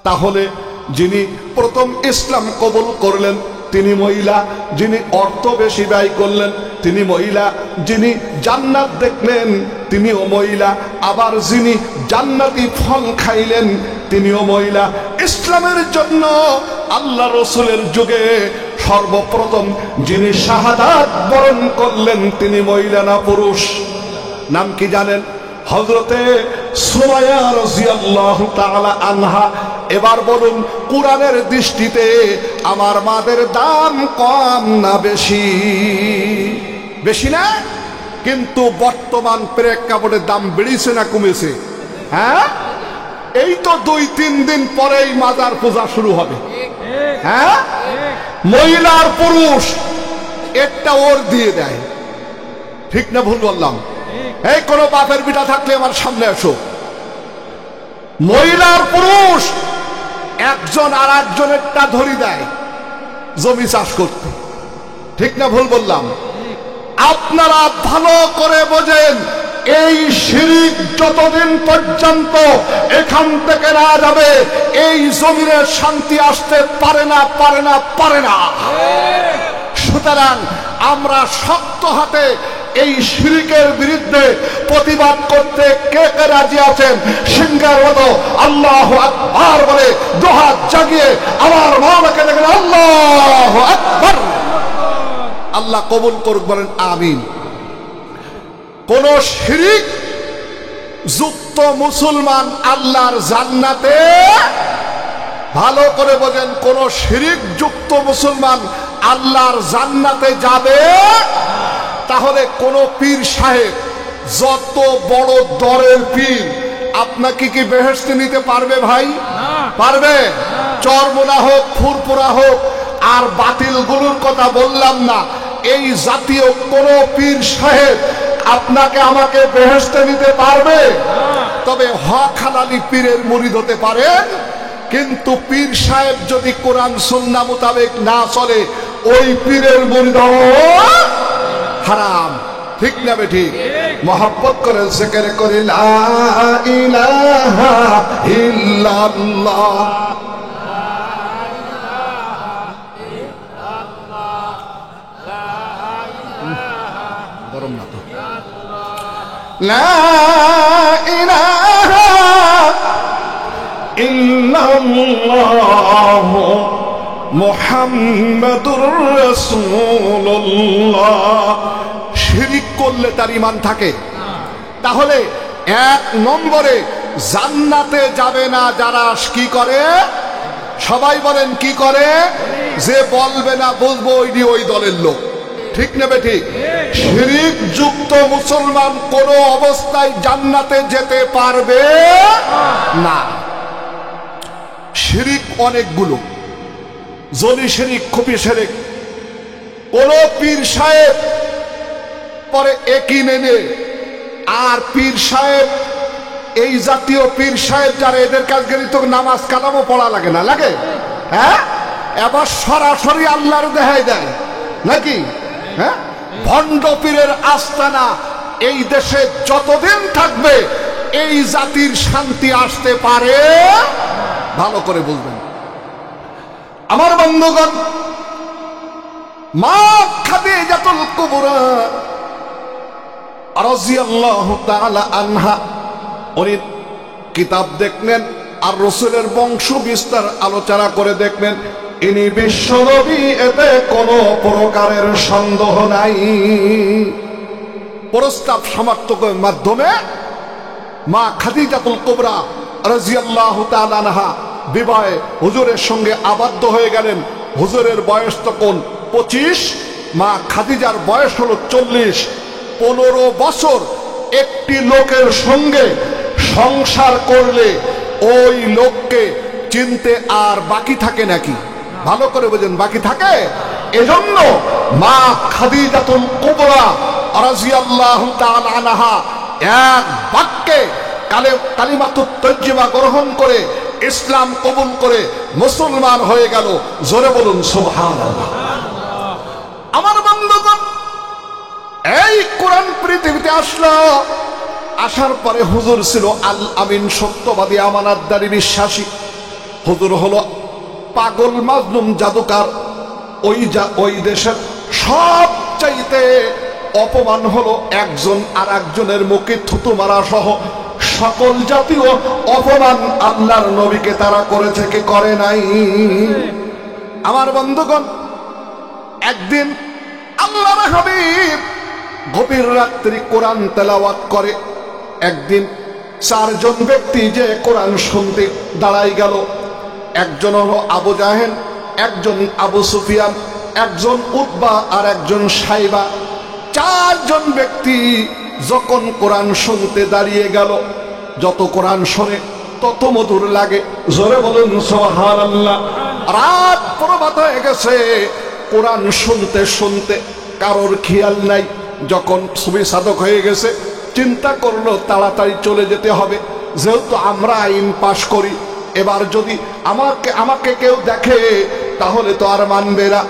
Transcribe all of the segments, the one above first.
তাহলে যিনি প্রথম ইসলাম কবুল করলেন তিনি মহিলা, যিনি অর্থ বেশি ব্যয় করলেন তিনি মহিলা, যিনি জান্নাত দেখলেন তিনিও মহিলা, আবার যিনি জান্নাতি ফল খাইলেন তিনিও মহিলা। ইসলামের জন্য আল্লাহ রসুলের যুগে সর্বপ্রথম যিনি শাহাদাত বরণ করলেন তিনি মহিলা না পুরুষ? নাম কি জানেন? হযরতে সুমাইয়া রাদিয়াল্লাহু তাআলা আনহা। এবার বলুন, কোরআনের দৃষ্টিতে আমার মাদের দাম কম না বেশি? বেশি না? কিন্তু বর্তমান প্রেক্ষাপটে দাম বেড়েছে না কমেছে? হ্যাঁ, এই তো 2-3 দিন পরেই মাজার পূজা শুরু হবে। হ্যাঁ, মহিলা আর পুরুষ একটা ওর দিয়ে দেয়। ঠিক না ভুল বললাম? এই কোন বাপের বিটা থাকলে আমার সামনে আসো। মহিলার পুরুষ একজন আর একজনেরটা ধরি দেয় জমি চাষ করতে। ঠিক না ভুল বললাম? আপনারা ভালো করে বোঝেন, এই শিরক যতদিন পর্যন্ত এখান থেকে না যাবে এই জমিনে শান্তি আসতে পারে না, পারে না, পারে না। সুতরাং আমরা শক্ত হাতে এই শিরকের বিরুদ্ধে প্রতিবাদ করতে কে কে রাজি আছেন? সিংহের মতো আল্লাহু আকবার বলে দুহাত জাগিয়ে আমার মাওলাকে দেখেন আল্লাহু আকবার। আল্লাহ কবুল করুক, বলেন আমিন। কোন শিরক যুক্ত মুসলমান আল্লাহর জান্নাতে, ভালো করে বোঝেন, কোন শিরক যুক্ত মুসলমান আল্লাহর জান্নাতে যাবে। তাহলে কোন পীর সাহেব যত বড় দরের পীর আপনাকে কি বেহেশতে নিতে পারবে ভাই? পারবে? চরমোনা হোক, ফুরপুরা হোক, আর বাতিল গুলোর কথা বললাম না, এই জাতীয় কোন পীর সাহেব আপনাকে আমাকে বেহেশতে নিতে পারবে? তবে হক হালালি পীরের মুরিদ হতে পারেন, কিন্তু পীর সাহেব যদি কোরআন সুন্নাহ মোতাবেক না চলে ওই পীরের মুরিদ হওয়া হারাম। ঠিক না বেঠিক? মহব্বত করে জিকির করে লা ইলাহা ইল্লাল্লাহ, গরম না তো, লা ইলাহা ইল্লাল্লাহ মুহাম্মাদুর রাসূলুল্লাহ। শিরক করলে তার ঈমান থাকে। তাহলে 1 নম্বরে জান্নাতে যাবে না যারা কি করে? সবাই বলেন কি করে? যে বলবে না বুঝবো ওই দলের লোক। ঠিক না বেঠিক? শিরক যুক্ত মুসলমান কোন অবস্থায় জান্নাতে যেতে পারবে না। শিরক অনেকগুলো, জলি শিরক, খুফি শিরক। কোন পীর সাহেব পরে একই মেনে, আর পীর সাহেব এই জাতীয় পীর সাহেব যারা, এদের কাছে গেলে তো নামাজ কালামও পড়া লাগে না, লাগে? হ্যাঁ, এবার সরাসরি আল্লাহর দেখাই দেয় নাকি? হ্যাঁ, ভণ্ড পীরের আস্তানা এই দেশে যতদিন থাকবে এই জাতির শান্তি আসতে পারে। ভালো করে বুঝবেন আমার বন্ধুগণ। মা খাদিজাতুল কুবরা রাদিয়াল্লাহু তাআলা আনহা উনি কিতাব দেখলেন আর রাসূলের বংশ বিস্তার আলোচনা করে দেখলেন ইনি বিশ্বনবী, এতে কোনো প্রকারের সন্দেহ নাই। প্রস্তাব সমর্থকের মাধ্যমে মা খাদিজাতুল কুবরা রাদিয়াল্লাহু তাআলা আনহা বিবাহে হুজুরের সঙ্গে আবদ্ধ হয়ে গেলেন। হুজুরের বয়স তখন 25, মা খাদিজার বয়স হলো 40। 15 বছর একটি লোকের সঙ্গে সংসার করলে ওই লোককে চিনতে আর বাকি থাকে নাকি? ভালো করে বোঝেন, বাকি থাকে। এজন্য মা খাদিজাতুল কুবরা রাদিয়াল্লাহু তাআলা আনহা এক বাক্যে কালিমাতুত তাইয়্যিবা গ্রহণ করে ইসলাম কবুল করে মুসলমান হয়ে গেল। জোরে বলুন সুবহানাল্লাহ। আমার বন্ধুগণ, এই কোরআন পৃথিবীতে আসলো, আসার পরে হুজুর ছিল আল আমিন, সত্যবাদী, আমানতদারী, বিশ্বাসী। হুজুর হলো পাগল মাজলুম জাদুকার। ওই দেশের সবচাইতে অপমান হলো একজন আর একজনের মুখে থুতু মারা সহ সকল জাতীয় অপমান আল্লাহর নবীকে তারা করেছে কি করে নাই? আমার বন্ধুগণ, একদিন আল্লাহর হাবিব গভীর রাত্রি কোরআন তেলাওয়াত করে। একদিন চারজন ব্যক্তি যে কোরআন শুনতে দাঁড়াই গেল। একজন হলো আবু জাহেল, একজন আবু সুফিয়ান, একজন উতবা আর একজন সাইবা। চারজন ব্যক্তি যখন কোরআন শুনতে দাঁড়িয়ে গেল, যত কোরআন শোনে তত মধুর লাগে। জোরে বলুন সুবহানাল্লাহ। রাত প্রভাত হয়ে গেছে, কোরআন শুনতে শুনতে কারোর খেয়াল নাই। যখন সুবি সাদক হয়ে গেছে, চিন্তা করলো তাড়াতাড়ি চলে যেতে হবে, যেহেতু আমরা আইন পাশ করি। এবার যদি আমাকে কেউ দেখে তাহলে তো আর মানবে না।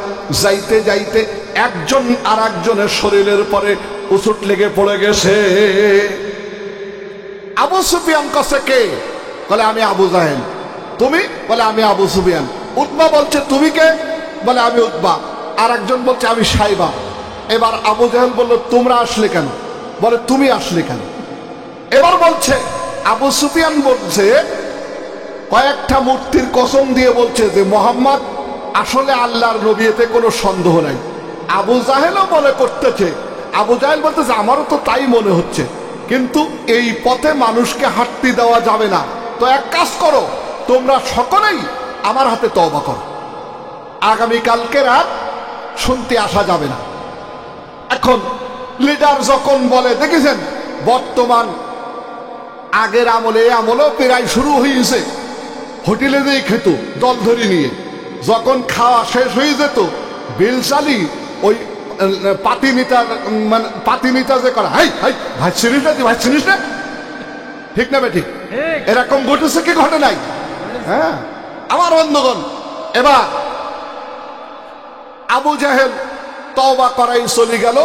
যাইতে যাইতে একজন আর একজনের শরীরের পরে উচুট লেগে পড়ে গেছে। আবু সুফিয়ান কাছে কে? বলে আমি আবু জাহেল। তুমি? বলে আমি আবু সুফিয়ান। উতবা বলছে তুমি কে? বলে আমি উতবা। আর একজন বলছে আমি সাইবা। এবার আবু জাহেল বলল তোমরা আসলে কেন? বলে তুমি আসলে কেন? এবার বলছে আবু সুফিয়ান বলছে কয়েকটা মূর্তির কসম দিয়ে বলছে যে মোহাম্মদ আসলে আল্লাহর নবী, এতে কোনো সন্দেহ নাই। আবু জাহেলও মনে করতেছে, আবু জাহেল বলতেছে আমারও তো তাই মনে হচ্ছে, কিন্তু এই পথে মানুষকে হাঁটতে দেওয়া যাবে না। তো এক কাজ করো, তোমরা সকলেই আমার হাতে তওবা করো, আগামীকালকে রাত শুনতে আসা যাবে না। এখন লিডার যখন বলে, দেখেছেন বর্তমান আগের আমলেও প্রায় শুরু হয়েছে। হোটেলে দিয়ে খেত দল ধরে নিয়ে, যখন খাওয়া শেষ হয়ে যেত বিল চালি ওই পাতিনিতা যে করা, হাই হাই ভাই চিনিস না, তুই ভাই চিনিস না, ঠিক না বেঠিক? এরকম ঘটেছে কি ঘটে নাই? হ্যাঁ আমার বন্ধুগণ, এবার আবু জাহেল তওবা করাই চলে গেল।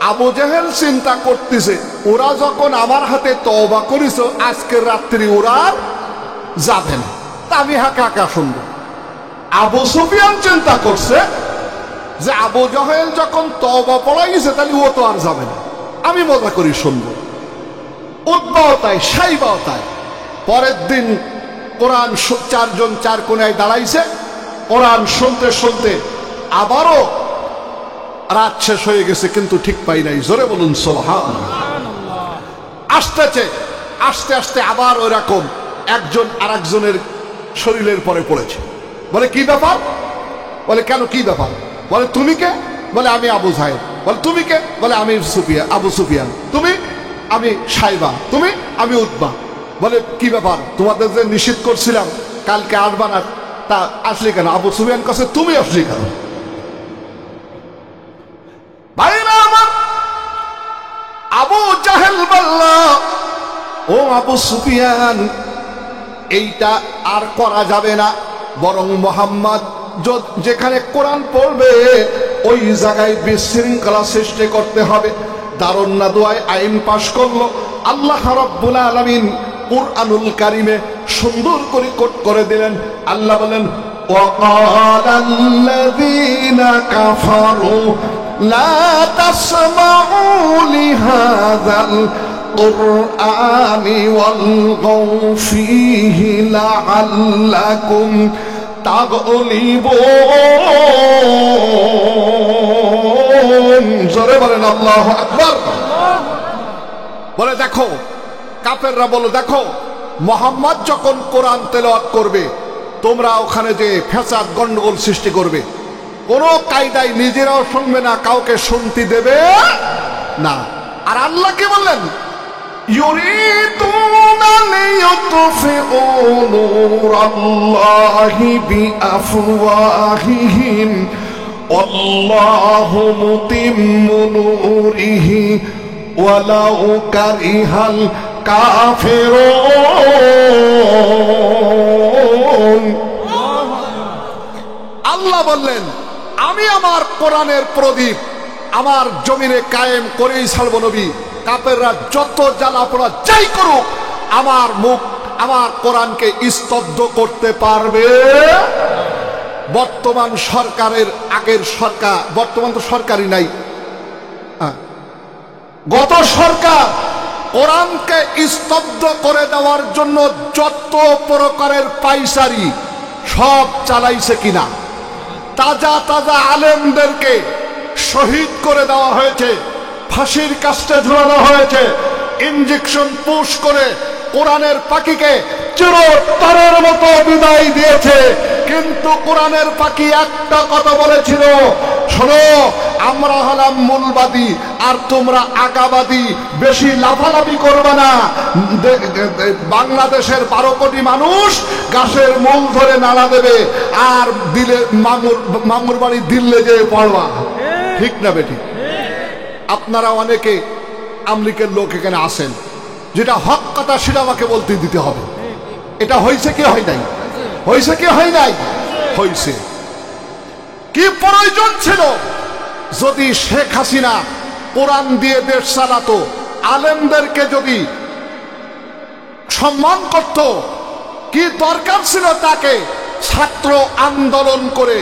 আবু জাহেল চিন্তা করতেছে ওরা যখন আমার হাতে তওবা করেছ, আজকের রাত্রি ওরা আর যাবে না, তা আমি হাঁকা হাঁকা শুনবো। আবু সুফিয়ান চিন্তা করছে যে আবু জাহেল যখন তওবা পড়াইছে তাহলে ও তো আর যাবে না, আমি মজা করি শুনবো। উতবাও তাই, সাইবাও তাই। পরের দিন কোরআন চারজন চার কোনায় দাঁড়াইছে, কোরআন শুনতে শুনতে আবারও রাত শেষ হয়ে গেছে, কিন্তু ঠিক পাই নাই। জোরে বলুন সুবহানাল্লাহ। আসতেছে, আস্তে আস্তে আবার ওই রকম একজন আর একজনের শরীরের পরে পড়েছে। বলে কি ব্যাপার? বলে কেন কি ব্যাপার? বলে তুমি কে? বলে আমি আবু জাহেল। বলে তুমি কে? বলে আমি আবু সুফিয়ান। তুমি? আমি সাইবা। তুমি? আমি উতবা। বলে কি ব্যাপার, তোমাদের যে নিষেধ করছিলাম কালকে আসবা না, তা আসলি কেন? আবু সুফিয়ান কাছে তুমি আসলি কেন? ভাইরা আমার, আবু জাহেল বলল ও আবু সুফিয়ান, এইটা আর করা যাবে না, বরং মোহাম্মদ যেখানে কোরআন পড়বে ওই জায়গায় বিশৃঙ্খলা সৃষ্টি করতে হবে। দারুন না দোয়ায় আইন পাশ করলো। আল্লাহ রাব্বুল আলামিন কুরআনুল কারীমে সুন্দর করে কোট করে দিলেন। আল্লাহ বলেন ওয়াকালাল্লাযীনা কাফারু লা তাসমাউ লিহাযাল কুরআনি ওয়ালগাউ ফীহি লাআল্লাকুম তাগলিবুন। জোরে বলেন আল্লাহু আকবার। বলে দেখো, কাফেররা বলো দেখো, মুহাম্মদ যখন কোরআন তেলাওয়াত করবে তোমরা ওখানে যে ফ্যাসাদ গন্ডগোল সৃষ্টি করবে, কোনো কায়দায় নিজেরাও শুনবে না, কাউকে শুনতে দেবে না। আর আল্লাহ কি বললেন? ইউরিদুনা লিইউতফিউ নূরাল্লাহি বিআফওয়াহিহিম ওয়াল্লাহু মুতিম্মু নূরিহি ওয়ালাউ কারিহাল কাফিরুন। আল্লাহ বললেন আমি আমার কোরআনের প্রদীপ আমার জমিনে কায়েম করেই ছাড়ব নবী। কাফেররা যত জ্বালা পোড়া যাই করুক, আমার মুখ আমার কোরআনকে স্তব্ধ করতে পারবে? বর্তমান সরকারের আগের সরকার, বর্তমান তো সরকারই নাই, গত সরকার কোরআনকে স্তব্ধ করে দেওয়ার জন্য যত প্রকারের পাইচারি সব চালাইছে কিনা? তাজা তাজা আলেমদেরকে শহীদ করে দেওয়া হয়েছে, ফাঁসির কাস্টে ঝুলানো হয়েছে, ইনজেকশন পুশ করে কোরআনের পাখিকে চিরতরের মতো বিদায় দিয়েছে। কিন্তু কোরআনের পাখি একটা কথা বলেছিল, শোনো, আমরা হলাম মূলবাদী আর তোমরা আগাবাদী, বেশি লাফালাফি করবে না। বাংলাদেশের 12 কোটি মানুষ গাছের মূল ধরে নাড়া দেবে আর দিলে মামুর বাড়ি দিল্লে যেয়ে পড়বা। ঠিক না বেটি? আপনারা অনেকে আমলিকের লোক এখানে আসেন, যেটা হক কথা সেটা আমাকে বলতে দিতে হবে। এটা হয়েছে কি হয় নাই? হয়েছে কি হয় নাই? হয়েছে। কি প্রয়োজন ছিল যদি শেখ হাসিনা কোরআন দিয়ে দেশ চালাতো, আলেমদেরকে যদি সম্মান করত, কি দরকার ছিল তাকে ছাত্র আন্দোলন করে?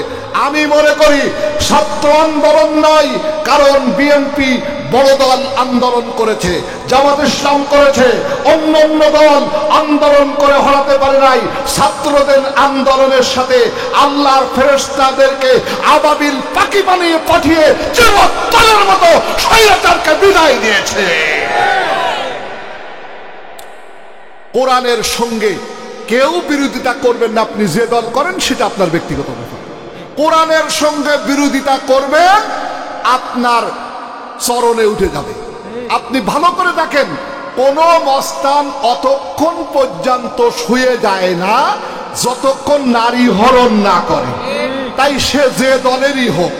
আমি মনে করি ছাত্র আন্দোলন নয়, কারণ বিএনপি বড় দল আন্দোলন করেছে, জামাত ইসলাম করেছে, অন্য অন্য দল আন্দোলন করে হরাতে পারে নাই। ছাত্রদের আন্দোলনের সাথে আল্লাহর ফেরেশতাদেরকে আবাবিল পাখি বানিয়ে পাঠিয়ে চিরতরের মতো স্বৈরাচারকে বিদায় দিয়েছে। কোরআনের সঙ্গে কেউ বিরোধিতা করবেন না, আপনি যে দল করেন সেটা আপনার ব্যক্তিগত ব্যাপার। কোরআনের সঙ্গে বিরোধিতা করবেন, আপনার চরণে উঠে যাবে। আপনি ভালো করে দেখেন, কোন মস্তান অতক্ষণ পর্যন্ত শুয়ে যায় না যতক্ষণ নারী হরণ না করে, তাই সে যে দলেরই হোক।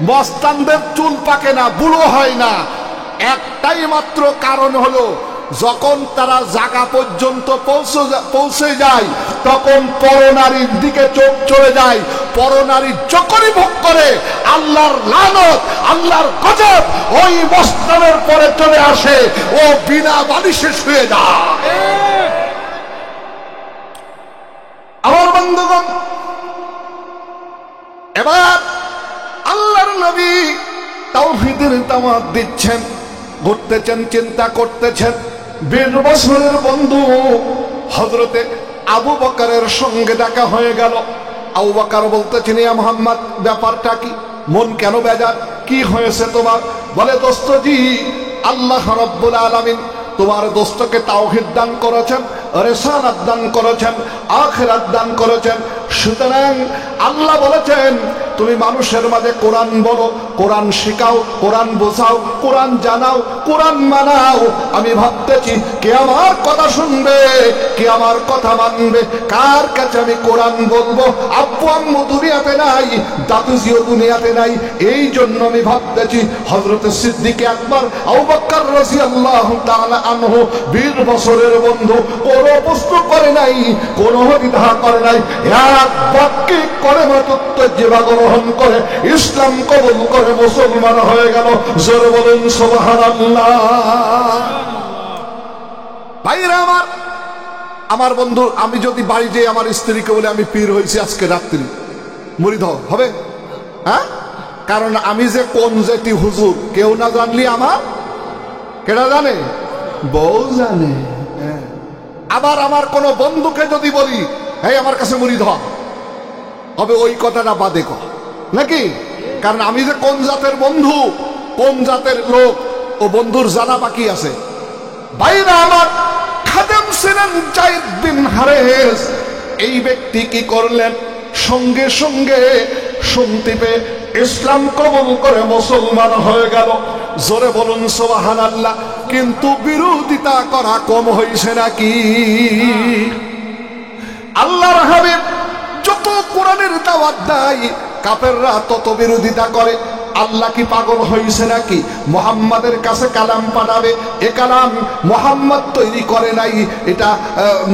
মস্তানদের চুল পাকে না, বুড়ো হয় না, একটাই মাত্র কারণ হলো যখন তারা জায়গা পর্যন্ত পৌঁছে যায় তখন পরনারীর দিকে চোখ চলে যায়। পরনারী যখনই ভোগ করে আল্লাহর লানত, আল্লাহর গজব ওই মস্তানের পরে চলে আসে, ও বিনা বালিশে শুয়ে যায়। আমার বন্ধুগণ, এবার আল্লাহর নবী তাওহীদের দাওয়াত দিচ্ছেন, ঘুরতেছেন, চিন্তা করতেছেন। 20 বছরের বন্ধু হযরতে আবু বকরের সঙ্গে দেখা হয়ে গেল। আবু বকর বলতেছেন, ইয়া মুহাম্মদ, ব্যাপারটা কি? মন কেন বেজার? কি হয়েছে তোমার? বলে, দোস্তজি, আল্লাহ রাব্বুল আলামিন তোমার দোস্তকে তাওহীদ দান করেছেন, রিসালাত দান করেছেন, আখিরাত দান করেছেন। সুতরাং আল্লাহ বলেছেন তুমি মানুষের মাঝে কোরআন বলো, কোরআন শেখাও, কোরআন বোঝাও, কোরআন জানাও, কোরআন মানাও। আমি ভাবতেছি কে আমার কথা শুনবে, কে আমার কথা মানবে, কার কাছে আমি কোরআন বলবো। আব্বু আম্মু দুনিয়াতে নাই, দাদুজিও দুনিয়াতে নাই, এই জন্য আমি ভাবতেছি হযরত সিদ্দিক আকবর আবু বকর রাদিয়াল্লাহু তাআলা আনহু 20 বছরের বন্ধু, কোনো প্রশ্ন করে নাই, কোনো দ্বিধা করে নাই, এক বাক্যে কলেমাতুত তাইয়্যিবা গ্রহণ করে ইসলাম কবুল করে মুসলমান হয়ে গেল। জোরে বলুন সুবহানাল্লাহ। ভাইরা আমার, আমার বন্ধু, আমি যদি বাড়ি যেয়ে আমার স্ত্রীকে বলে আমি পীর হয়েছি আজকে রাত্রি, মুরিদ হবে? হ্যাঁ, কারণ আমি যে কোন জাতি হুজুর কেউ না জানলি আমার কেডা জানে? বউ জানে। আবার আমার কোন বন্ধুকে যদি বলি এই আমার কাছে মুরিদ হবে, ওই কথাটা বাদে কর নাকি? কারণ আমি যে কোন জাতের বন্ধু, কোন জাতের লোক, ও বন্ধুর জানা বাকি আছে। বাইরে আমার খাদেম ছিলেন যায়েদ বিন হারেস। এই ব্যক্তি কি করলেন? সঙ্গে সঙ্গে শুনতে পেয়ে ইসলাম কবুল করে মুসলমান হয়ে গেল। জোরে বলুন সুবহানাল্লাহ। কিন্তু বিরোধিতা করা কম হয়েছে নাকি? আল্লাহর হাবিব যত কোরআনের দাওয়াত দেয় কাফেররা তত বিরোধিতা করে। আল্লাহ কি পাগল হয়েছে নাকি? মুহাম্মাদের কাছে কালাম পাঠাবে। এ কালাম মুহাম্মদ তৈরি করে নাই, এটা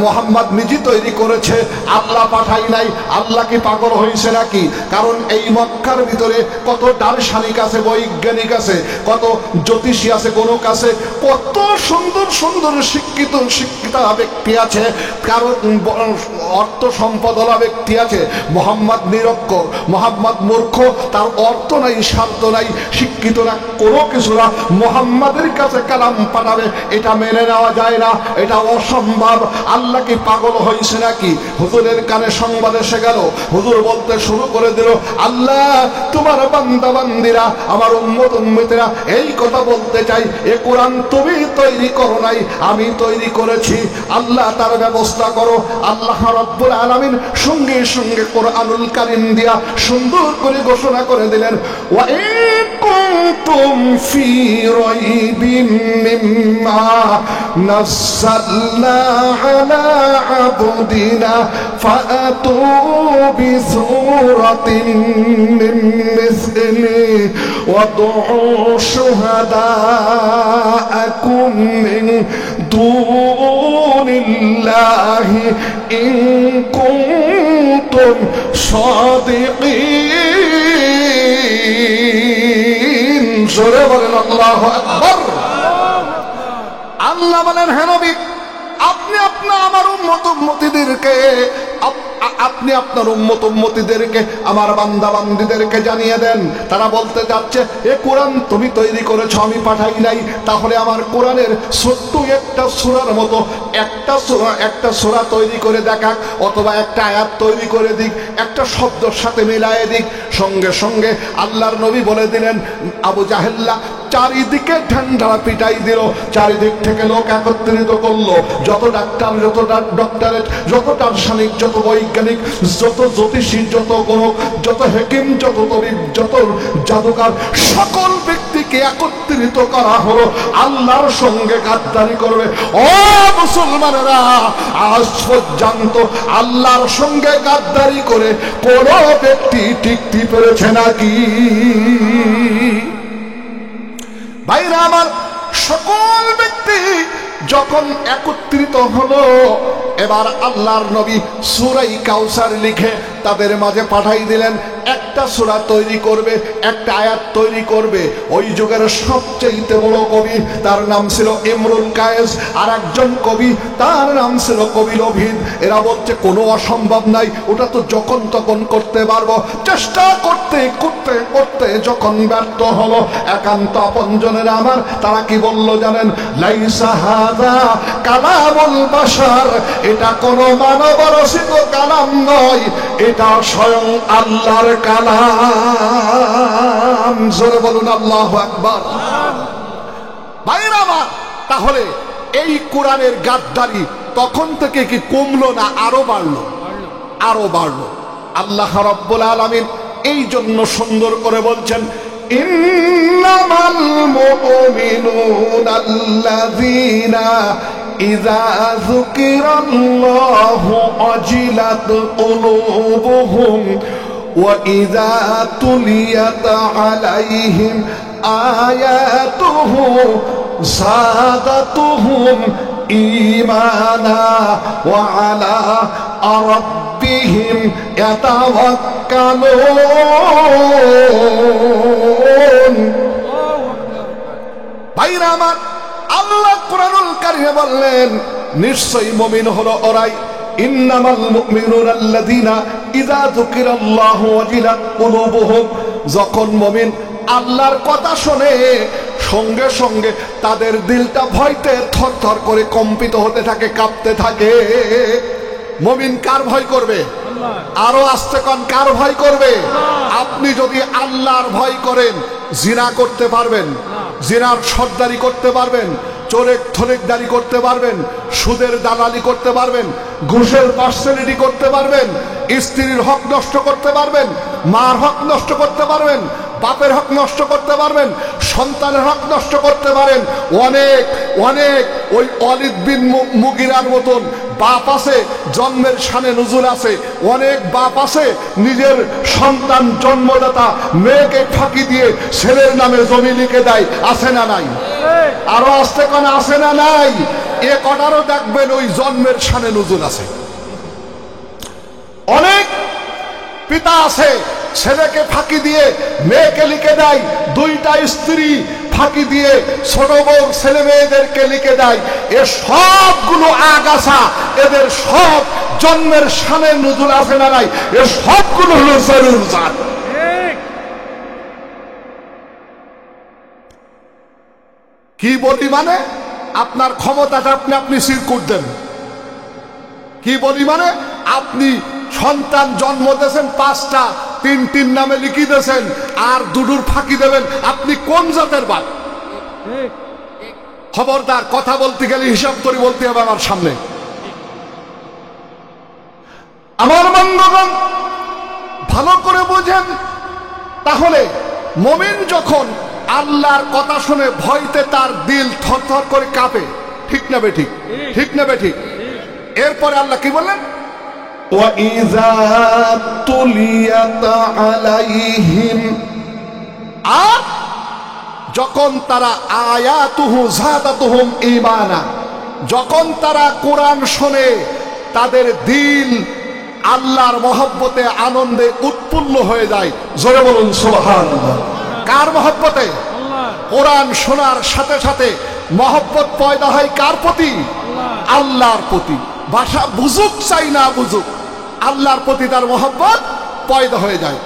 মুহাম্মদ নিজে তৈরি করেছে, আল্লাহ পাঠাই নাই। আল্লাহ কি পাগল হয়েছে নাকি? কারণ এই মক্কার ভিতরে কত দার্শনিক আছে, বৈজ্ঞানিক আছে, কত জ্যোতিষী আছে, গণক আছে, কত সুন্দর সুন্দর শিক্ষিত ব্যক্তি আছে, কারণ অর্থ সম্পদওয়ালা ব্যক্তি আছে। মুহাম্মদ নিরক্ষর, মুহাম্মদ মূর্খ, তার অর্থ নাই, স্বার্থ নাই, শিক্ষিত না, কোনো কিছু না, মুহাম্মাদের কাছে কালাম পাঠাবে, এটা মেনে নেওয়া যায় না, এটা অসম্ভব। আল্লাহ কি পাগল হয়েছে নাকি? হুজুরের কানে সংবাদ এসে গেল, হুজুর বলতে শুরু করে দিল, আল্লাহ তোমার বান্দা বান্দিরা, আমার উম্মত উম্মতেরা এই কথা বলতে চাই, এ কোরআন তুমি তৈরি করো নাই, আমি তৈরি করেছি, আল্লাহ তার ব্যবস্থা করো। আল্লাহ রাব্বুল আলামিন সঙ্গে সঙ্গে কোরআনুল কারীম দিয়া সুন্দর করে ঘোষণা করে দিলেন, ওয়া ইন কুনতুম ফি রাইবিন মিম্মা নাযালনা আলা আবদিনা ফাআতু বিসূরাতিন মিন মিসলি ওয়াদউ শুহাদাআকুম মিন দুনিল্লাহি ইন কুনতুম সাদিকিন। জোরে বলেন আল্লাহু আকবার। আল্লাহ বলেন, হে নবী, আপনি আমার উম্মত উম্মতিদেরকে, আপনি আপনার উম্মত উম্মতিদেরকে, আমার বান্দা বান্দীদেরকে জানিয়ে দেন। তারা বলতে যাচ্ছে, এ কোরআন তুমি তৈরি করেছো, আমি পাঠাই নাই, তাহলে আমার কোরআনের ছোট্ট একটা সূরার মতো একটা সূরা তৈরি করে দেখাক, অথবা একটা আয়াত তৈরি করে দিক, একটা শব্দের সাথে মিলায়ে দিক। সঙ্গে সঙ্গে আল্লাহর নবী বলে দিলেন, আবু জাহেল্লা চারিদিকে ঠান্ডা পিটাই দিল, চারিদিক থেকে লোক একত্রিত করলো, যত ডাক্তার, যত ডক্টরেট, যত দার্শনিক, যত বৈজ্ঞানিক, যত জ্যোতিষী, যত গণক, যত হেকিম, যত তবিব, যত জাদুকার, সকল ব্যক্তিকে একত্রিত করা হলো, আল্লাহর সঙ্গে গাদ্দারি করবে। ও মুসলমানেরা, আজ পর্যন্ত আল্লাহর সঙ্গে গাদ্দারি করে কোন ব্যক্তি টিকতে পেরেছে নাকি? ভাইরা আমার, সকল ব্যক্তি যখন একত্রিত হলো, এবার আল্লাহর নবী সূরা কাউসার লিখে তাদের মাঝে পাঠাই দিলেন। একটা সূরা তৈরি করবে, একটা আয়াত তৈরি করবে। ওই যুগের সবচেয়ে বড় কবি, তার নাম ছিল ইমরুল কায়েস, আর একজন কবি, তার নাম ছিল কবি লবিদ। এরা বলছে কোনো অসম্ভব নাই, ওটা তো যখন তখন করতে পারবো। চেষ্টা করতে করতে করতে যখন ব্যর্থ হলো, একান্ত আপনজনের আমার, তারা কি বলল জানেন? লাইসা হাযা কালামুল বাশার, এটা কোনো মানব রচিত কালাম নয়, এটা স্বয়ং আল্লাহর কালাম। জোরে বলুন আল্লাহু আকবার। ভাইরা আমার, তাহলে এই কোরআনের গাদ্দারি তখন থেকে কি কমলো না আরো বাড়লো? আরো বাড়লো। আল্লাহ রাব্বুল আলামিন এই জন্য সুন্দর করে বলছেন, ইন্নামাল মুমিনুনা আল্লাযীনা ইযা যুকিরাল্লাহু ওয়াজিলাত কুলুবুহুম ওয়া ইযা তুলিয়াত আলাইহিম আয়াতুহু যাদাতুহুম ঈমানা ওয়া আলা রাব্বিহিম ইয়াতাওয়াক্কালুন। ভাইরা আমার, আল্লাহ কোরআনুল কারীমে বললেন, নিশ্চয়ই মুমিন হলো ওরাই, ইন্নামাল মুমিনুনা আল্লাযীনা ইযা যুকিরাল্লাহু ওয়াজিলাত কুলুবুহুম, যখন মুমিন আল্লাহর কথা শুনে সঙ্গে সঙ্গে তাদের দিলটা ভয়তে থরথর করে কম্পিত হতে থাকে, কাঁপতে থাকে। মুমিন কার ভয় করবে? আরো আস্তে কোন, কার ভয় করবে? আপনি যদি আল্লাহর ভয় করেন, জিনা করতে পারবেন, জিনার সর্দারি করতে পারবেন, চোরের থলেকদারি করতে পারবেন, সুদের দালালি করতে পারবেন, ঘুষের পার্সেলিটি করতে পারবেন, স্ত্রীর হক নষ্ট করতে পারবেন, মার হক নষ্ট করতে পারবেন, বাপের হক নষ্ট করতে পারবেন, সন্তানের হক নষ্ট করতে পারেন। অনেক অনেক ওই ওয়ালিদ বিন মুগিরার মতন বাপ আছে জন্মের শানে নুজুল আছে, অনেক বাপ আছে নিজের সন্তান জন্মদাতা মেয়েকে ফাঁকি দিয়ে ছেলের নামে জমি লিখে দেয়, আছে না নাই? আরো আসতে কোন আছে না নাই? এ কটারও দেখবেন ওই জন্মের শানে নুজুল আছে। অনেক পিতা আছে ছেলেকে ফাঁকি দিয়ে মেয়েকে লিখে দেয়, দুইটা স্ত্রী ফাঁকি দিয়ে ছোট বউ ছেলে মেয়েদেরকে লিখে দেয়। এ সবগুলো আগাছা, এদের সব জন্মের শানের নুজুল আছে না নাই? এ সবগুলো হলো জরুর জাত। কি বলি মানে আপনার ক্ষমতাটা আপনি আপনি সিরকুট দেন। কি বলি মানে আপনি সন্তান জন্ম দিয়েছেন 5টা, 3 নামে লিখি দিয়েছেন আর দুডুর ফাঁকি দেবেন, আপনি কোন জাতের বাপ? খবরদার, কথা বলতে গেলে হিসাব করে বলতে হবে আমার সামনে। আমার বন্ধুগণ ভালো করে বুঝেন, তাহলে মুমিন যখন আল্লাহর কথা শুনে ভয়তে তার দিল থরথর করে কাঁপে, ঠিক না বেঠিক? ঠিক না বেঠিক? এরপরে আল্লাহ কি বললেন? وَإِذَا تُلِيَتْ عَلَيْهِمْ, আর যখন তারা আয়াতুহু যাদাতুহুম ঈমানা, যখন তারা কোরআন শোনে তাদের দিল আল্লাহর মহব্বতে আনন্দে উৎফুল্ল হয়ে যায়। জোরে বলুন সুবহানাল্লাহ। কার মহব্বতে? কোরআন শোনার সাথে সাথে মহব্বত পয়দা হয় কার প্রতি? আল্লাহর প্রতি। ভাষা বুঝুক চাই না বুঝুক, আল্লাহর প্রতি তার মহব্বত পয়দা হয়ে যায়।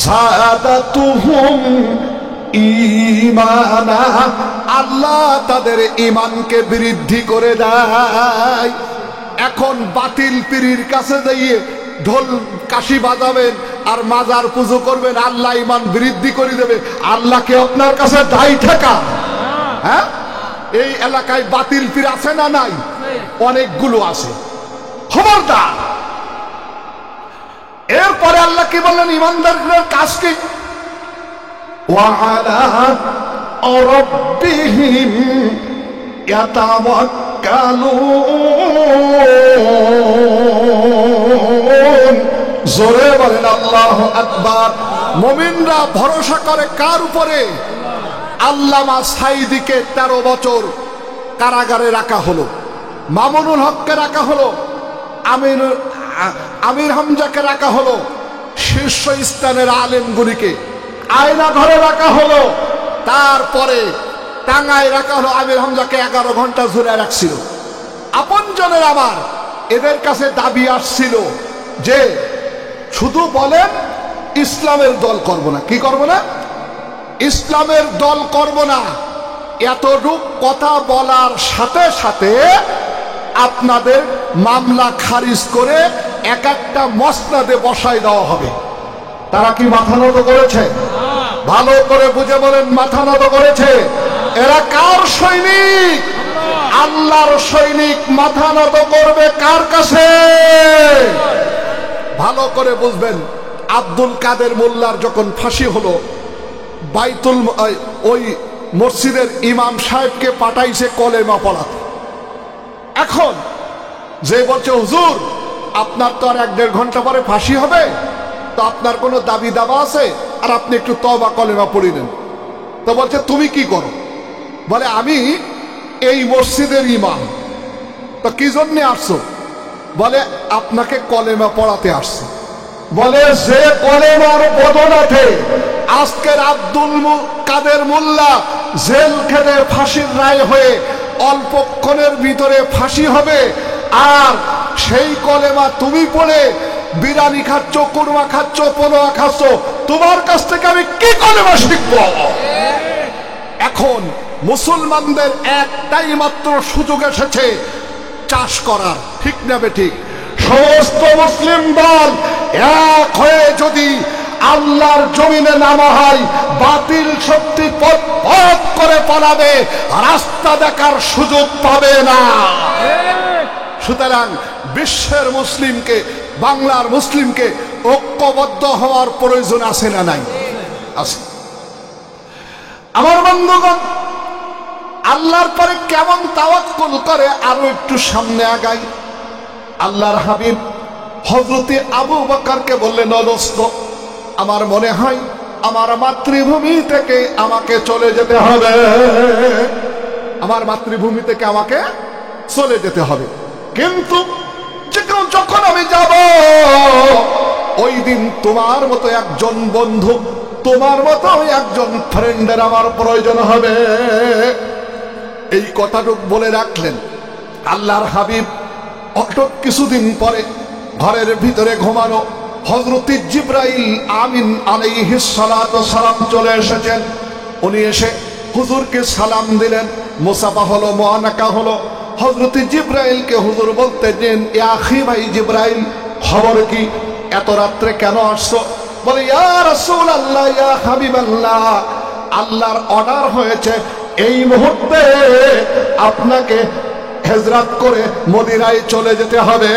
যাদাতুহুম ঈমানা, আল্লাহ তাদের ঈমানকে বৃদ্ধি করে দেয়। এখন বাতিল পীরের কাছে যাইয়ে ঢোল কাশি বাজাবেন আর মাজার পুজো করবেন, আল্লাহ ঈমান বৃদ্ধি করে দেবে। আল্লাহকে আপনার কাছে দায়ী ঠেকা? হ্যাঁ, এই এলাকায় বাতিল পীর আছে না নাই? অনেকগুলো আছে। খবরদার। এরপরে আল্লাহ কি বললেন ঈমানদারদের কাজ কি? ওয়া'আলা রাব্বিহিম ইয়াতাওয়াক্কালুন। জোরে বলেন আল্লাহু আকবার। মুমিনরা ভরসা করে কার উপরে? আল্লামা সাঈদীকে 13 বছর কারাগারে রাখা হলো, মামুনুল হককে রাখা হলো, আমির হামজাকে রাখা হলো, শীর্ষস্থানের আলেমগুলিকে আয়না ঘরে রাখা হলো, তারপরে টাঙ্গায় রাখা হলো। আমির হামজাকে 11 ঘন্টা ঝুলে রাখছিল। আপনজনের আমার এদের কাছে দাবি আসছিল যে শুধু বলেন ইসলামের দল করব না। কি করব না? ইসলামের দল করব না। এতটুক কথা বলার সাথে সাথে আপনাদের মামলা খারিজ করে এক একটা মসনদে বসাই দেওয়া হবে। তারা কি মাথা নত করেছে? ভালো করে বুঝে বলেন, মাথা নত করেছে। এরা কার সৈনিক? আল্লাহর সৈনিক। মাথা নত করবে কার কাছে? ভালো করে বুঝবেন। আব্দুল কাদের মোল্লার যখন ফাঁসি হলো, বাইতুল ওই মসজিদের ইমাম সাহেবকে পাঠাইছে কলেমা পড়াতে। এখন যে বলছে হুজুর আপনার তো আর 1-1.5 ঘন্টা পরে ফাঁসি হবে, তো আপনার কোনো দাবি দাবা আছে, আর আপনি একটু তওবা কলেমা পড়ে নেন। তো বলছে তুমি কি করো? বলে আমি এই মসজিদের ইমাম। তো কি জন্য আসছো? বলে আপনাকে কলেমা পড়াতে আসছে। বলে যে কলেমার বদলাতে আজকের আব্দুল কাদের মোল্লা জেল খেটে ফাঁসির রায় হয়ে অল্পক্ষণের ভিতরে ফাঁসি হবে, আর সেই কলেমা তুমি পড়ে বিরিয়ানি খাচ্ছ, কুরমা খাচ্ছ, পোলোয়া খাচ্ছ, তোমার কাছ থেকে আমি কি কলেমা শিখব? এখন মুসলমানদের একটাই মাত্র সুযোগ এসেছে চাষ করার, ঠিক না বেঠিক? সমস্ত মুসলিম দল এক হয়ে যদি আল্লাহর জমিনে নামা হয়, বাতিল শক্তি পথ করে পালাবে, রাস্তা দেখার সুযোগ পাবে না। সুতরাং বিশ্বের মুসলিমকে, বাংলার মুসলিমকে ঐক্যবদ্ধ হওয়ার প্রয়োজন আছে না নাই? আছে। আমার বন্ধুগণ, আল্লাহর পরে কেমন তাওয়াক্কুল করে আরো একটু সামনে আগাই। আল্লাহর হাবিব হযরতে আবু বকরকে বললেন, ও দোস্ত, আমার মনে হয় আমার মাতৃভূমি থেকে আমাকে চলে যেতে হবে, আমার মাতৃভূমি থেকে আমাকে চলে যেতে হবে। কিন্তু যখন আমি যাব, ওই দিন তোমার মতো একজন বন্ধু, তোমার মতো একজন ফ্রেন্ডের আমার প্রয়োজন হবে। এই কথাটুকু বলে রাখলেন। আল্লাহর হাবিব অটক কিছুদিন পরে ঘরের ভিতরে ঘুমানো হযরত জিবরাইল আমিন আলাইহিস সালাতু সালাম চলে এসেছেন। উনি এসে হুজুরকে সালাম দিলেন, মুসাফা হলো, মুআনাকা হলো। হযরত জিবরাইলকে হুজুর বলতেন, ইয়া আখি ভাই জিবরাইল, খবর কি? এত রাত্রে কেন আসছো? বলে, ইয়া রাসূলুল্লাহ, ইয়া হাবিবাল্লাহ, আল্লাহর অর্ডার হয়েছে এই মুহূর্তে আপনাকে হিজরত করে মদিনায় চলে যেতে হবে।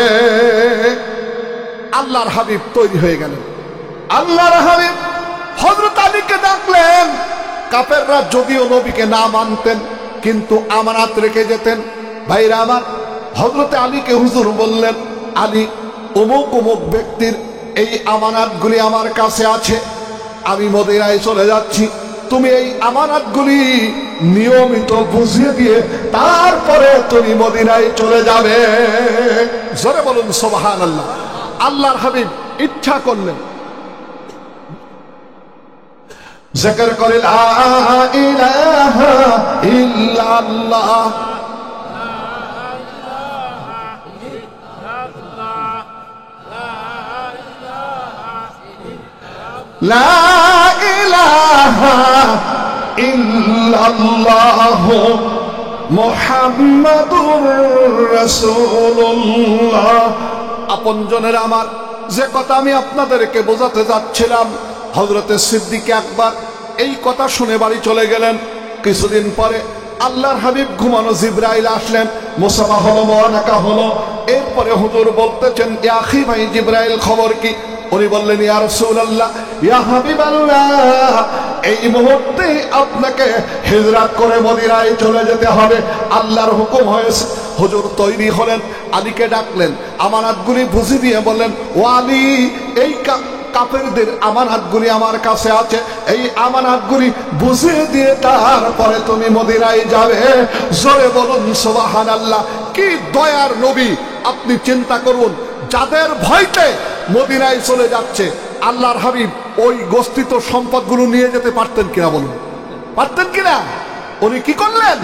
আল্লাহর হাবিব তৈরি হয়ে গেলেন। আল্লাহর হাবিব হযরত আলীকে ডাকলেন। কাফেররা যদিও নবীকে না মানতেন, কিন্তু আমানত রেখে যেতেন। ভাইরা আমার, হযরত আলীকে হুজুর বললেন, আলী, অমুক অমুক ব্যক্তির এই আমানতগুলি আমার কাছে আছে, আমি মদিনায় চলে যাচ্ছি, তুমি এই আমানতগুলি নিয়মিত বুঝিয়ে দিয়ে তারপরে তুমি মদিনায় চলে যাবে। জোরে বলুন সুবহানাল্লাহ। আল্লাহর হাবিব ইচ্ছা করলেন, জিকির করে লা ইলাহা ইল্লাল্লাহ, লা ইলাহা ইল্লাল্লাহ মুহাম্মাদুর রাসূলুল্লাহ। আপনজনের আমার, যে কথা আমি আপনাদেরকে বোঝাতে যাচ্ছিলাম, হযরতে সিদ্দিক আকবর এই কথা শুনে বাড়ি চলে গেলেন। কিছুদিন পরে আল্লাহর হাবিব ঘুমানো, জিবরাইল আসলেন, মুসাফা হলো, মুআনাকা হলো। এরপরে হুজুর বলতেছেন, ইয়া আখি ভাই জিবরাইল, খবর কি? উনি বললেন, ইয়া রাসূলুল্লাহ, ইয়া হাবিবাল্লাহ, এই মুহূর্তে আপনাকে হিজরত করে মদিনায় চলে যেতে হবে, আল্লাহর হুকুম হয়েছে। হুজুর তৈরি হলেন, আলীকে ডাকলেন, আমানতগুলি বুঝিয়ে দিয়ে বললেন, ও আলী, এই কাফেরদের আমানতগুলি আমার কাছে আছে, এই আমানতগুলি বুঝিয়ে দিয়ে তারপরে তুমি মদিনায় যাবে। জোরে বলুন সুবহানাল্লাহ। কি দয়ার নবী! আপনি চিন্তা করুন, যাদের ভয়তে মদিনায় চলে যাচ্ছে, আল্লাহর হাবিব ওই গোষ্ঠিত সম্পদগুলো নিয়ে যেতে পারতেন কিনা? বলুন, পারতেন কিনা? উনি কি করলেন?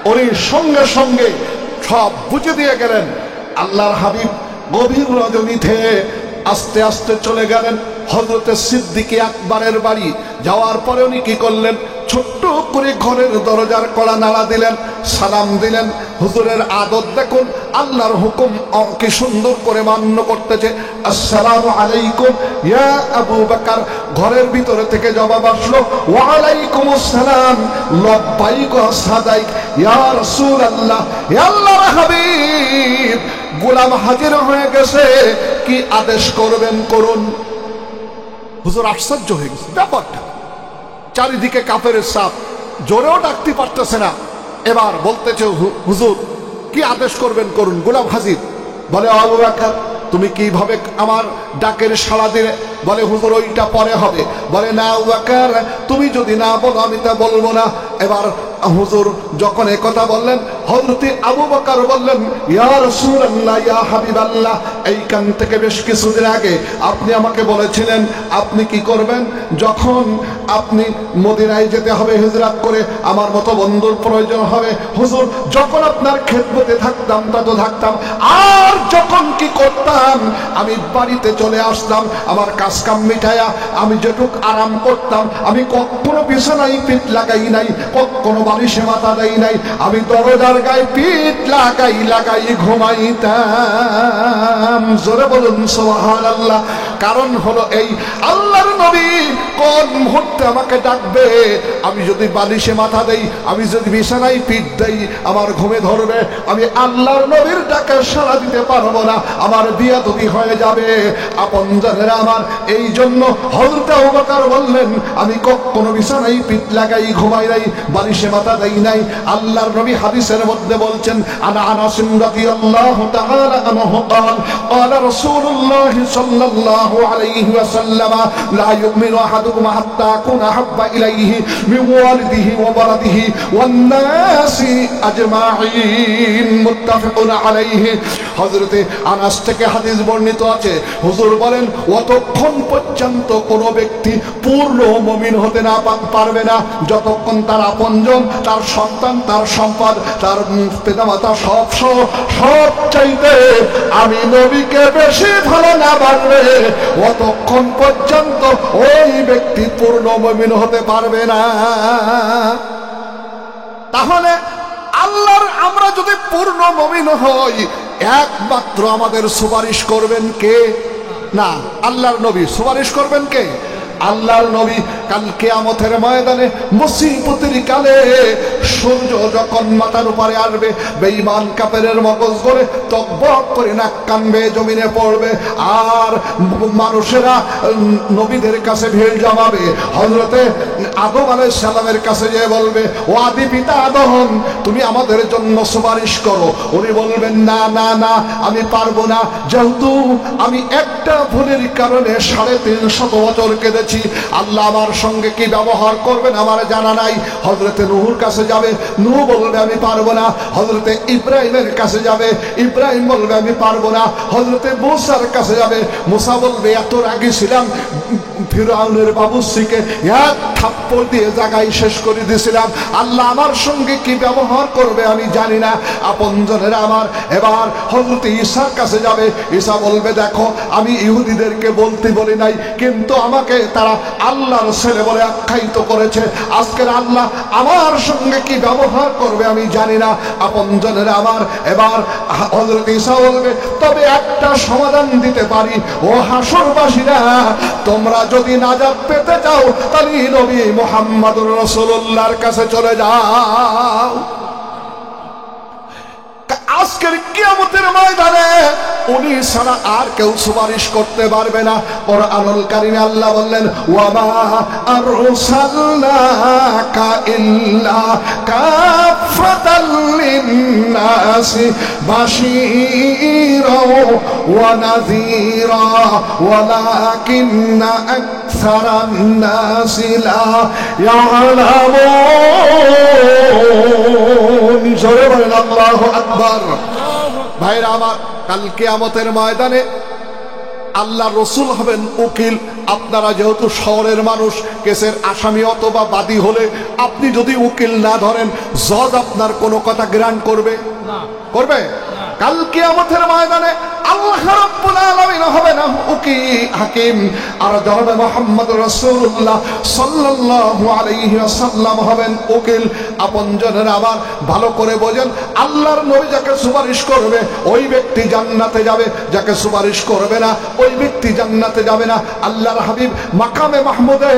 উনি সঙ্গে সঙ্গে সব বুঝে দিয়ে গেলেন। আল্লাহর হাবিব গভীর রজনীতে আস্তে আস্তে চলে গেলেন হযরতে সিদ্দিক আকবরের বাড়ি। যাওয়ার পরে উনি কি করলেন? ছোট্ট করে ঘরের দরজার কড়া নাড়া দিলেন, সালাম দিলেন। হুজুরের আদর দেখুন, আল্লাহর হুকুম কি সুন্দর করে মান্য করতেছে। আসসালামু আলাইকুম ইয়া আবু বকর। ঘরের ভিতরে থেকে জবাব আসলো, ওয়া আলাইকুম আসসালাম, লব্বাইক ওয়া সাদাইক ইয়া রাসূলুল্লাহ। ইয়া আল্লাহর হাবিব, গোলাম হাজির হয়ে গেছে, কি আদেশ করবেন করুন। হুজুর আশ্চর্য হয়ে গেছে ব্যাপারটা। চারিদিকে কাফেরের চাপ, জোরেও ডাকতে পারতেছে না। এবার বলতেছে, হুজুর কি আদেশ করবেন করুন। গোলাম হাজির। বলে, আবু বকর, তুমি কিভাবে আমার ডাকের সাড়া দিলে? বলে, হুজুর ওইটা পরে হবে। বলে, না আবু বকর, তুমি যদি না বলো আমি তা বলবো না। এবার হুজুর যখন এই কথা বললেন, হযরতে আবু বকর বললেন, ইয়া রাসূলুল্লাহ, ইয়া হাবিবাল্লাহ, এইখান থেকে বেশ কিছুদিন আগে আপনি আমাকে বলেছিলেন আপনি কি করবেন যখন আপনি মদিনায় যেতে হবে হিজরত করে, আমার মতো বন্ধুর প্রয়োজন হবে। হুজুর, যখন আপনার খেদমতে থাকতাম তা তো থাকতাম, আর যখন কি করতাম, আমি বাড়িতে চলে আসতাম, আমার কাজ কাম মিটায়া আমি যেটুক আরাম করতাম, আমি কখনো বিছানায় পিঠ লাগাই নাই, কখনো বালিশে মাথা দেই নাই, আমি দরজার গায়ে পিঠ লাগাই লাগাই ঘুমাইতাম। জোরে বলুন সুবহানাল্লাহ। কারণ হলো এই, আল্লাহর নবী কোন মুহূর্তে আমাকে ডাকবে। আমি যদি বালিশে মাথা দেই, আমি যদি বিছানায় পিঠ দেই, আমার ঘুমে ধরবে। আমি আল্লাহর নবীর ডাকে সাড়া দিতে পারবো না, আমার বিয়াদবি হয়ে যাবে। আপনজনেরা আমার, এই জন্য হযরত আবু বকর বললেন, আমি কখনো বিছানায় পিঠ লাগাই ঘুমাই নাই, বালিশে মাথা দেই নাই। আল্লাহর নবী হাদিসের মধ্যে বলছেন, আনা আনাস রাদিয়াল্লাহু তাআলা আনহু قال قال رسول الله صلى الله عليه وسلم لا يؤمن احدكم حتى اكون احب اليه من والده وولده والناس اجمعين متفق عليه। হযরত আনাস থেকে হাদিস বর্ণিত আছে, হুজুর বলেন, অতক্ষণ পর্যন্ত কোন ব্যক্তি পূর্ণ মুমিন হতে না পারবে না যতক্ষণ তার আপনজন, তার সন্তান, তার সম্পদ, তার পিতামাতা সব চাইতে আমি নবীকে বেশি ভালো না বাড়বে, অতক্ষণ পর্যন্ত ওই ব্যক্তি পূর্ণ মুমিন হতে পারবে না। তাহলে আল্লাহর আমরা যদি পূর্ণ মুমিন হই, একমাত্র আমাদের সুপারিশ করবেন কে? না, আল্লাহর নবী। সুপারিশ করবেন কে? আল্লাহর নবী। কাল কিয়ামতের ময়দানে মুসিবতের কালে সূর্য যখন মাথার উপরে আসবে, বেঈমান কাফেরের মগজ করে তকবক করে নাক কান বেয়ে জমিনে পড়বে, আর মানুষেরা নবীদের কাছে ভিড় জমাবে। হযরতে আদম আলাইহিস সালামের কাছে যেয়ে বলবে, ও আদি পিতা আদম, তুমি আমাদের জন্য সুপারিশ করো। উনি বলবেন, না না না, আমি পারবো না, যেহেতু আমি একটা ভুলের কারণে 350 বছর কেঁদেছি। আল্লাহ আমার সঙ্গে কি ব্যবহার করবেন আমার জানা নাই। হযরতে নূহর কাছে যাবে, নূহ বলবে আমি পারবো না। হযরতে ইব্রাহিমের কাছে যাবে, ইব্রাহিম বলবে আমি পারবো না। হযরতে মুসার কাছে যাবে, মুসা বলবে এত রাগী ছিলাম, ফিরআউনের বাবুর্চিকে এক থাপ্পড় দিয়ে জায়গায় শেষ করে দিয়েছিলাম। আল্লাহ আমার সঙ্গে কি ব্যবহার করবে আমি জানি না। আপনজনেরা আমার, এবার হযরতে ঈসার কাছে যাবে, ঈসা বলবে, দেখো আমি ইহুদিদেরকে বলতে বলি নাই, কিন্তু আমাকে তারা আল্লাহর ছেলে বলে আখ্যায়িত করেছে। আজকের আল্লাহ আমার সঙ্গে কি ব্যবহার করবে আমি জানি না। আপনজনেরা আমার, এবার হযরত ঈসা বলবে, তবে একটা সমাধান দিতে পারি, ও হাসরবাসীরা, তোমরা যদি নাজাত পেতে চাও তাহলে নবী মুহাম্মদুর রাসূলুল্লাহর কাছে চলে যাও। আজকের কিয়ামতের ময়দানে উনি ছাড়া আর কেউ সুপারিশ করতে পারবে না। কুরআনুল কারীমে আল্লাহ বললেন, ওয়া মা আরসালনাকা ইল্লা কাফাতাল লিন-নাসি বাশীরা ওয়া নাযীরা ওয়ালাকিন্না আকসারান নাসি লা ইয়ালামুন। জোরে বলেন আল্লাহু আকবার। ভাইরা আমার, কাল কিয়ামতের ময়দানে আল্লাহ রসুল হবেন উকিল। আপনারা যেহেতু শহরের মানুষ, কেসের আসামি অথবা বাদী হলে আপনি যদি উকিল না ধরেন, জজ আপনার কোনো কথা গ্রান্ট করবে না? করবে? কাল কিয়ামতের ময়দানে আল্লাহ রাব্বুল আলামিন হবে না হাকিম, আর জনাবে মুহাম্মদ রাসূলুল্লাহ সাল্লাল্লাহু আলাইহি ওয়াসাল্লাম হবেন উকিল। আপনজনেরা আমার, ভালো করে বোঝেন, আল্লাহর নবী যাকে সুপারিশ করবে ওই ব্যক্তি জান্নাতে যাবে, যাকে সুপারিশ করবে না ওই ব্যক্তি জান্নাতে যাবে না। আল্লাহর হাবিব মাকামে মাহমুদে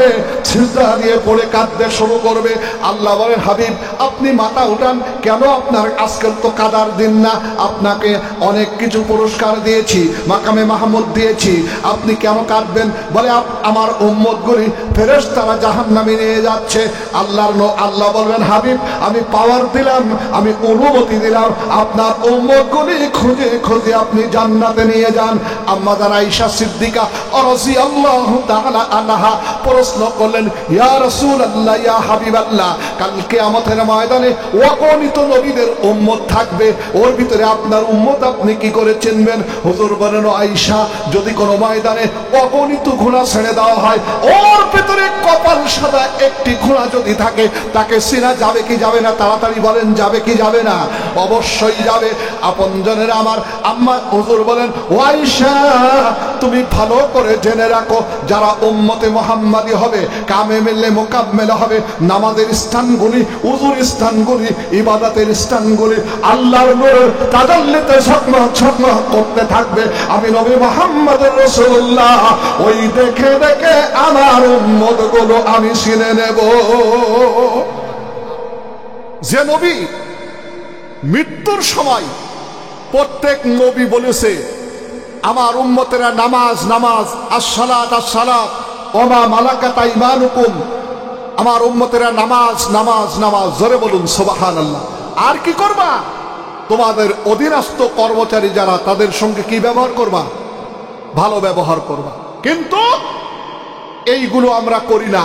সিজদা দিয়ে পড়ে কাঁদতে শুরু করবে। আল্লাহ বলেন, হাবিব আপনি মাথা উঠান, কেন? আপনার আজকের তো কাদার দিন না, আপনাকে অনেক কিছু পুরস্কার দিয়েছি, মাকামে মাহমুদ দিয়েছি, আপনি কেন কাঁদবেন? বলে, আমার উম্মতগুলি ফেরেশতারা জাহান্নামে নিয়ে যাচ্ছে। আল্লাহ বলবেন, হাবিব আমি পাওয়ার দিলাম, আমি অনুমতি দিলাম, আপনার উম্মতগুলি খুঁজে খুঁজে আপনি জান্নাতে নিয়ে যান। আম্মা জান আয়েশা সিদ্দিকা রাদিয়াল্লাহু তাআলা আনহা প্রশ্ন করলেন, ইয়া রাসূলুল্লাহ, ইয়া হাবিবাল্লাহ, কাল কিয়ামতের ময়দানে অগণিত নবীদের উম্মত থাকবে, ওর ভিতরে আপনার উম্মত আপনি কি করে চিনবেন? হুজুর বলেন, আয়েশা, যদি কোনো ময়দানে অগণিত ঘোড়া ছেড়ে দেওয়া হয়, ওর ভিতরে কপাল সাদা একটি ঘোড়া যদি থাকে, তাকে চেনা যাবে কি যাবে না? তাড়াতাড়ি বলেন, যাবে কি যাবে না? অবশ্যই যাবে। আপনজনেরা আমার, আম্মা হুজুর বলেন, ও আয়েশা, তুমি ভালো করে জেনে রাখো, যারা উম্মতে মুহাম্মাদি হবে, কামে মিললে মুকাম্মেল হবে, নামাজের স্থানগুলি, উযুর স্থানগুলি, ইবাদতের স্থানগুলি আল্লাহর নূরের তাজাল্লিতে ঝকমক ঝকমক করতে থাকবে। থাকবে আমি নবী মুহাম্মদুর রাসূলুল্লাহ। ওই দেখে দেখে আমার উম্মতগুলো আমি চিনে নেব। যে নবী মৃত্যুর সময় প্রত্যেক নবী বলেছে আমার উম্মতেরা নামাজ নামাজ, আসসালাত আসসালাত ওমা মালাকাত আইমানুকুম, আমার উম্মতেরা নামাজ নামাজ নামাজ। জোরে বলুন সুবহানাল্লাহ। আর কি করবা? তোমাদের অধীনস্থ কর্মচারী যারা তাদের সঙ্গে কি ব্যবহার করবা? ভালো ব্যবহার করবা। কিন্তু এইগুলো আমরা করি না।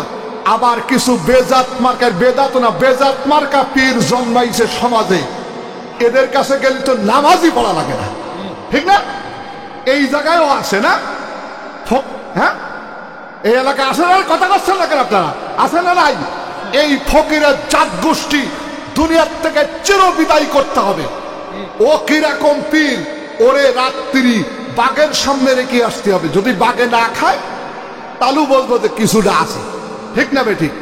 আবার কিছু বেজাত মার্কার, বেদাত না বেজাত মার্কা পীর জন্মাইছে সমাজে, এদের কাছে গেলে তো নামাজই পড়া লাগে না, ঠিক না? এই জায়গায়ও আছে না? হ্যাঁ, এই এলাকায় আসেন না? কথা করছেন না কেন আপনারা? আছে না নাই? এই ফকিরের জাত গোষ্ঠী দুনিয়ার থেকে চিরবিদায় করতে হবে। ও কিরকম পীর, ওরে রাত্রি বাঘের সামনে রেখে আসতে হবে। যদি বাঘে না খায় তালু বলবো যে কিছুটা আছে, ঠিক না বে ঠিক?